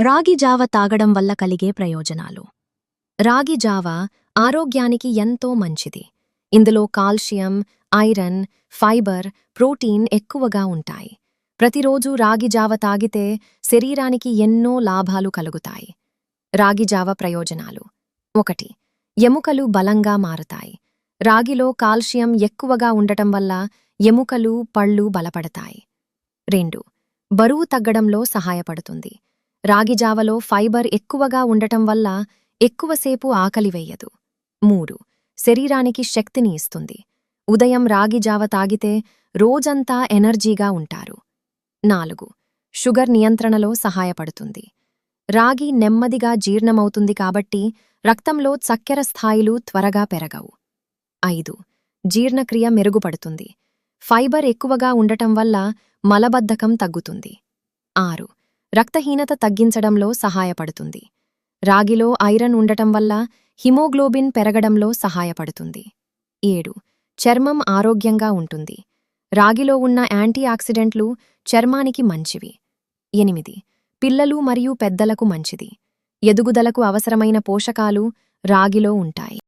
రాగి జావ తాగడం వల్ల కలిగే ప్రయోజనాలు. రాగి జావ ఆరోగ్యానికి ఎంతో మంచిది. ఇందులో కాల్షియం, ఐరన్, ఫైబర్, ప్రోటీన్ ఎక్కువగా ఉంటాయి. ప్రతిరోజు రాగి జావ తాగితే శరీరానికి ఎన్నో లాభాలు కలుగుతాయి. రాగి జావ ప్రయోజనాలు: 1. ఎముకలు బలంగా మారతాయి. రాగిలో కాల్షియం ఎక్కువగా ఉండటం వల్ల ఎముకలు, పళ్ళు బలపడతాయి. 2. బరువు తగ్గడంలో సహాయపడుతుంది. రాగి జావలో ఫైబర్ ఎక్కువగా ఉండటం వల్ల ఎక్కువసేపు ఆకలివెయ్యదు. 3. శరీరానికి శక్తిని ఇస్తుంది. ఉదయం రాగి జావ తాగితే రోజంతా ఎనర్జీగా ఉంటారు. 4. షుగర్ నియంత్రణలో సహాయపడుతుంది. రాగి నెమ్మదిగా జీర్ణమవుతుంది కాబట్టి రక్తంలో చక్కెర స్థాయిలు త్వరగా పెరగవు. 5. జీర్ణక్రియ మెరుగుపడుతుంది. ఫైబర్ ఎక్కువగా ఉండటం వల్ల మలబద్ధకం తగ్గుతుంది. 6. రక్తహీనత తగ్గించడంలో సహాయపడుతుంది. రాగిలో ఐరన్ ఉండటం వల్ల హిమోగ్లోబిన్ పెరగడంలో సహాయపడుతుంది. 7. చర్మం ఆరోగ్యంగా ఉంటుంది. రాగిలో ఉన్న యాంటీఆక్సిడెంట్లు చర్మానికి మంచివి. 8. పిల్లలు మరియు పెద్దలకు మంచిది. ఎదుగుదలకు అవసరమైన పోషకాలు రాగిలో ఉంటాయి.